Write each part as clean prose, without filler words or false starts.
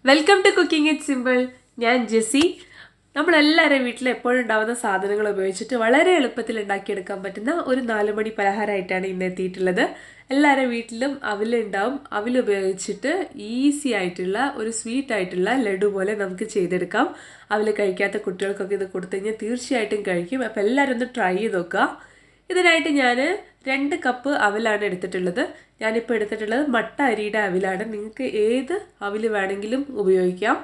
Welcome to cooking it simple. ഞാൻ Jessy. നമ്മളെല്ലാവരും വീട്ടിൽ എപ്പോഴും ഉണ്ടാകുന്ന സാധനങ്ങൾ ഉപയോഗിച്ചിട്ട് വളരെ എളുപ്പത്തിൽ ഉണ്ടാക്കിയെടുക്കാൻ പറ്റുന്ന ഒരു 4 മണി പലഹാരമായിട്ടാണ് ഇന്ന് എത്തിയിട്ടുള്ളത്. എല്ലാവരും വീട്ടിലും അവിലുണ്ടാവും. അവിലുപയോഗിച്ചിട്ട് ഈസി ആയിട്ടുള്ള ഒരു സ്വീറ്റ് ആയിട്ടുള്ള ലഡു പോലെ നമുക്ക് ചെയ്തെടുക്കാം. അവിൽ കഴിക്കാത്ത കുട്ടികൾക്കൊക്കെ ഇത് കൊടുത്തു കഴിഞ്ഞാൽ തീർച്ചയായിട്ടും കഴിക്കും. അപ്പോൾ എല്ലാവരും ഒന്ന് ട്രൈ ചെയ്ത് നോക്കുക. ഇതിനായിട്ട് ഞാൻ 2 കപ്പ് അവിലാണ് എടുത്തിട്ടുള്ളത്. ഞാനിപ്പോൾ എടുത്തിട്ടുള്ളത് മട്ട അരിയുടെ അവിലാണ്. നിങ്ങൾക്ക് ഏത് അവിൽ വേണമെങ്കിലും ഉപയോഗിക്കാം.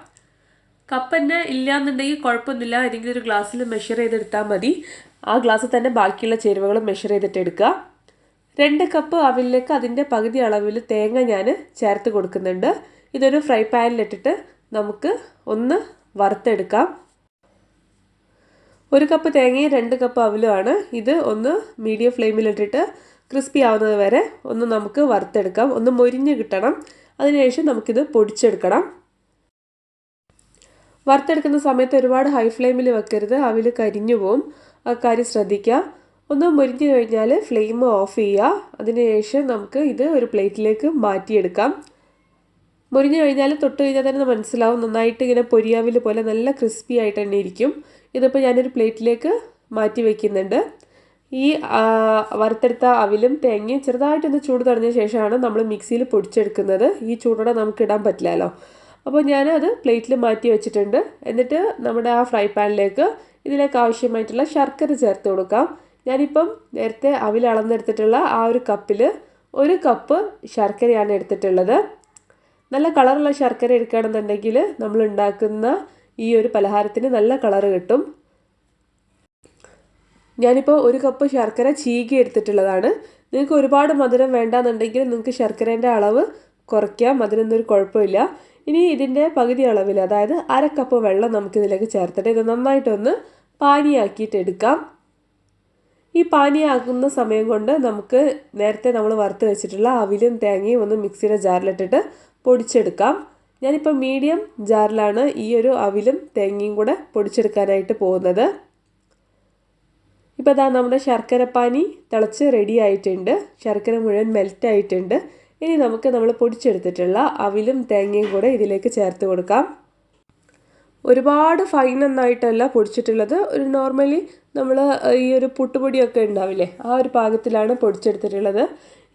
കപ്പ് തന്നെ ഇല്ലയെന്നുണ്ടെങ്കിൽ കുഴപ്പമൊന്നുമില്ല. ഏതെങ്കിലും ഒരു ഗ്ലാസ്സിൽ മെഷർ ചെയ്തെടുത്താൽ മതി. ആ ഗ്ലാസ്സിൽ തന്നെ ബാക്കിയുള്ള ചേരുവകളും മെഷർ ചെയ്തിട്ട് എടുക്കുക. 2 കപ്പ് അവിലേക്ക് അതിൻ്റെ പകുതി അളവിൽ തേങ്ങ ഞാൻ ചേർത്ത് കൊടുക്കുന്നുണ്ട്. ഇതൊരു ഫ്രൈ പാനിലിട്ടിട്ട് നമുക്ക് ഒന്ന് വറുത്തെടുക്കാം. 1 കപ്പ് തേങ്ങയും 2 കപ്പ് അവിലുമാണ്. ഇത് ഒന്ന് മീഡിയം ഫ്ലെയിമിലിട്ടിട്ട് ക്രിസ്പി ആവുന്നത് വരെ ഒന്ന് നമുക്ക് വറുത്തെടുക്കാം. ഒന്ന് മൊരിഞ്ഞ് കിട്ടണം. അതിനുശേഷം നമുക്കിത് പൊടിച്ചെടുക്കണം. വറുത്തെടുക്കുന്ന സമയത്ത് ഒരുപാട് ഹൈ ഫ്ലെയിമിൽ വെക്കരുത്, അവിൽ കരിഞ്ഞു പോവും. ആ കാര്യം ശ്രദ്ധിക്കുക. ഒന്ന് മൊരിഞ്ഞ് കഴിഞ്ഞാൽ ഫ്ലെയിം ഓഫ് ചെയ്യുക. അതിനുശേഷം നമുക്ക് ഇത് ഒരു പ്ലേറ്റിലേക്ക് മാറ്റിയെടുക്കാം. മൊരിഞ്ഞ് കഴിഞ്ഞാൽ തൊട്ട് കഴിഞ്ഞാൽ തന്നെ മനസ്സിലാവും, നന്നായിട്ട് ഇങ്ങനെ പൊരിയാവിൽ പോലെ നല്ല ക്രിസ്പി ആയിട്ട് തന്നെ ഇരിക്കും. ഇതിപ്പോൾ ഞാനൊരു പ്ലേറ്റിലേക്ക് മാറ്റി വയ്ക്കുന്നുണ്ട്. ഈ വറുത്തെടുത്ത അവിലും തേങ്ങയും ചെറുതായിട്ടൊന്ന് ചൂട് തടഞ്ഞ ശേഷമാണ് നമ്മൾ മിക്സിയിൽ പൊടിച്ചെടുക്കുന്നത്. ഈ ചൂടോടെ നമുക്ക് ഇടാൻ പറ്റില്ലല്ലോ. അപ്പോൾ ഞാനത് പ്ലേറ്റിൽ മാറ്റി വെച്ചിട്ടുണ്ട്. എന്നിട്ട് നമ്മുടെ ആ ഫ്രൈ പാനിലേക്ക് ഇതിലേക്ക് ആവശ്യമായിട്ടുള്ള ശർക്കര ചേർത്ത് കൊടുക്കാം. ഞാനിപ്പം നേരത്തെ അവിൽ അളന്നെടുത്തിട്ടുള്ള ആ ഒരു കപ്പിൽ 1 കപ്പ് ശർക്കരയാണ് എടുത്തിട്ടുള്ളത്. നല്ല കളറുള്ള ശർക്കര എടുക്കുകയാണെന്നുണ്ടെങ്കിൽ നമ്മൾ ഉണ്ടാക്കുന്ന ഈ ഒരു പലഹാരത്തിന് നല്ല കളറ് കിട്ടും. ഞാനിപ്പോൾ 1 കപ്പ് ശർക്കര ചീകി എടുത്തിട്ടുള്ളതാണ്. നിങ്ങൾക്ക് ഒരുപാട് മധുരം വേണ്ടാന്നുണ്ടെങ്കിൽ നിങ്ങൾക്ക് ശർക്കരേൻ്റെ അളവ് കുറയ്ക്കാം. അതിനൊന്നും ഒരു കുഴപ്പമില്ല. ഇനി ഇതിൻ്റെ പകുതി അളവിൽ, അതായത് 1/2 കപ്പ് വെള്ളം നമുക്കിതിലേക്ക് ചേർത്തിട്ട് ഇത് നന്നായിട്ടൊന്ന് പാനിയാക്കിയിട്ട് എടുക്കാം. ഈ പാനിയാക്കുന്ന സമയം കൊണ്ട് നമുക്ക് നേരത്തെ നമ്മൾ വറുത്ത് വെച്ചിട്ടുള്ള അവിലും തേങ്ങയും ഒന്ന് മിക്സിയുടെ ജാറിലിട്ടിട്ട് പൊടിച്ചെടുക്കാം. ഞാനിപ്പോൾ മീഡിയം ജാറിലാണ് ഈ ഒരു അവിലും തേങ്ങയും കൂടെ പൊടിച്ചെടുക്കാനായിട്ട് പോകുന്നത്. ഇപ്പോൾ ഇതാ നമ്മുടെ ശർക്കരപ്പാനി തിളച്ച് റെഡി ആയിട്ടുണ്ട്. ശർക്കര മുഴുവൻ മെൽറ്റ് ആയിട്ടുണ്ട്. ഇനി നമുക്ക് നമ്മൾ പൊടിച്ചെടുത്തിട്ടുള്ള അവിലും തേങ്ങയും കൂടെ ഇതിലേക്ക് ചേർത്ത് കൊടുക്കാം. ഒരുപാട് ഫൈനൊന്നായിട്ടല്ല പൊടിച്ചിട്ടുള്ളത്. ഒരു നോർമലി നമ്മൾ ഈ ഒരു പുട്ടുപൊടിയൊക്കെ ഉണ്ടാവില്ലേ, ആ ഒരു പാകത്തിലാണ് പൊടിച്ചെടുത്തിട്ടുള്ളത്.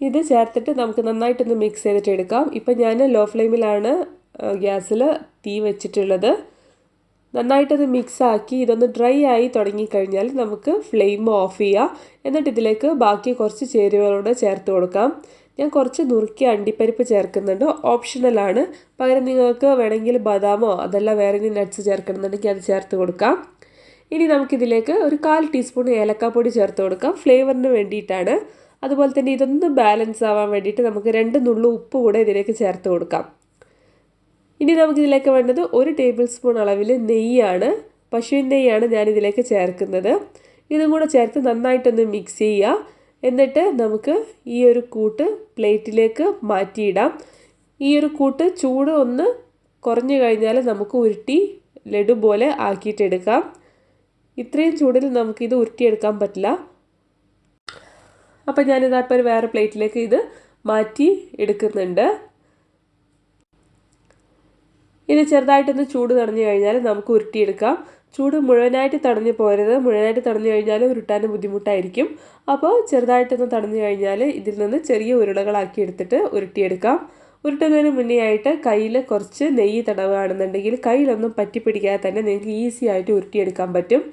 ഇത് ചേർത്തിട്ട് നമുക്ക് നന്നായിട്ടൊന്ന് മിക്സ് ചെയ്തിട്ട് എടുക്കാം. ഇപ്പം ഞാൻ ലോ ഫ്ലെയിമിലാണ് ഗ്യാസിൽ തീ വെച്ചിട്ടുള്ളത്. നന്നായിട്ടത് മിക്സാക്കി ഇതൊന്ന് ഡ്രൈ ആയി തുടങ്ങിക്കഴിഞ്ഞാൽ നമുക്ക് ഫ്ലെയിം ഓഫ് ചെയ്യാം. എന്നിട്ട് ഇതിലേക്ക് ബാക്കി കുറച്ച് ചേരുവകളോട് ചേർത്ത് കൊടുക്കാം. ഞാൻ കുറച്ച് നുറുക്കിയ അണ്ടിപ്പരിപ്പ് ചേർക്കുന്നുണ്ട്. ഓപ്ഷണലാണ്. പകരം നിങ്ങൾക്ക് വേണമെങ്കിൽ ബദാമോ അതല്ല വേറെ എന്തെങ്കിലും നട്ട്സ് ചേർക്കണമെന്നുണ്ടെങ്കിൽ അത് ചേർത്ത് കൊടുക്കാം. ഇനി നമുക്കിതിലേക്ക് ഒരു 1/4 ടീസ്പൂൺ ഏലക്കാപ്പൊടി ചേർത്ത് കൊടുക്കാം. ഫ്ലേവറിന് വേണ്ടിയിട്ടാണ്. അതുപോലെ തന്നെ ഇതൊന്ന് ബാലൻസ് ആവാൻ വേണ്ടിയിട്ട് നമുക്ക് 2 നുള്ളു ഉപ്പ് കൂടെ ഇതിലേക്ക് ചേർത്ത് കൊടുക്കാം. ഇനി നമുക്കിതിലേക്ക് വേണ്ടത് 1 ടേബിൾ സ്പൂൺ അളവിൽ നെയ്യാണ്. പശുവിൻ നെയ്യാണ് ഞാനിതിലേക്ക് ചേർക്കുന്നത്. ഇതും കൂടെ ചേർത്ത് നന്നായിട്ടൊന്ന് മിക്സ് ചെയ്യുക. എന്നിട്ട് നമുക്ക് ഈ ഒരു കൂട്ട് പ്ലേറ്റിലേക്ക് മാറ്റിയിടാം. ഈ ഒരു കൂട്ട് ചൂട് ഒന്ന് കുറഞ്ഞു കഴിഞ്ഞാൽ നമുക്ക് ഉരുട്ടി ലഡു പോലെ ആക്കിയിട്ടെടുക്കാം. ഇത്രയും ചൂടിൽ നമുക്കിത് ഉരുട്ടിയെടുക്കാൻ പറ്റില്ല. അപ്പോൾ ഞാനിതാപ്പോൾ ഒരു വേറെ പ്ലേറ്റിലേക്ക് ഇത് മാറ്റി എടുക്കുന്നുണ്ട്. ഇത് ചെറുതായിട്ടൊന്ന് ചൂട് തടഞ്ഞു കഴിഞ്ഞാൽ നമുക്ക് ഉരുട്ടിയെടുക്കാം. ചൂട് മുഴുവനായിട്ട് തടഞ്ഞു പോരുത്. മുഴുവനായിട്ട് തടഞ്ഞു കഴിഞ്ഞാൽ ഉരുട്ടാൻ ബുദ്ധിമുട്ടായിരിക്കും. അപ്പോൾ ചെറുതായിട്ടൊന്ന് തടഞ്ഞു കഴിഞ്ഞാൽ ഇതിൽ നിന്ന് ചെറിയ ഉരുളകളാക്കി എടുത്തിട്ട് ഉരുട്ടിയെടുക്കാം. ഉരുട്ടുന്നതിന് മുന്നേ ആയിട്ട് കയ്യിൽ കുറച്ച് നെയ്യ് തടവുകയാണെന്നുണ്ടെങ്കിൽ കയ്യിലൊന്നും പറ്റിപ്പിടിക്കാതെ തന്നെ നിങ്ങൾക്ക് ഈസി ആയിട്ട് ഉരുട്ടിയെടുക്കാൻ പറ്റും.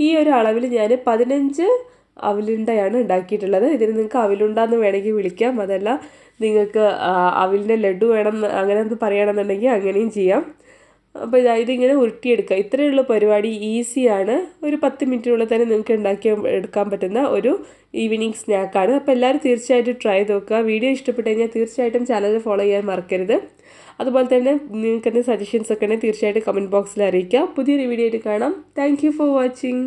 ഈ ഒരു അളവിൽ ഞാൻ 15 അവിലുണ്ടയാണ് ഉണ്ടാക്കിയിട്ടുള്ളത്. ഇതിന് നിങ്ങൾക്ക് അവിലുണ്ടെന്ന് വേണമെങ്കിൽ വിളിക്കാം. അതല്ല നിങ്ങൾക്ക് അവിലിൻ്റെ ലഡു വേണം അങ്ങനെ ഒന്ന് പറയുകയാണെന്നുണ്ടെങ്കിൽ അങ്ങനെയും ചെയ്യാം. അപ്പോൾ ഇതിങ്ങനെ ഉരുട്ടിയെടുക്കുക. ഇത്രയുള്ള പരിപാടി ഈസിയാണ്. ഒരു 10 മിനിറ്റിനുള്ളിൽ തന്നെ നിങ്ങൾക്ക് എടുക്കാൻ പറ്റുന്ന ഒരു ഈവനിങ് സ്നാക്കാണ്. അപ്പോൾ എല്ലാവരും തീർച്ചയായിട്ടും ട്രൈ ചെയ്ത് നോക്കുക. വീഡിയോ ഇഷ്ടപ്പെട്ടു കഴിഞ്ഞാൽ തീർച്ചയായിട്ടും ചാനൽ ഫോളോ ചെയ്യാൻ മറക്കരുത്. അതുപോലെ തന്നെ നിങ്ങൾക്ക് എന്തെങ്കിലും സജഷൻസ് ഒക്കെ ഉണ്ടെങ്കിൽ തീർച്ചയായിട്ടും കമൻറ്റ് ബോക്സിൽ അറിയിക്കുക. പുതിയൊരു വീഡിയോ ആയിട്ട് കാണാം. Thank you for watching.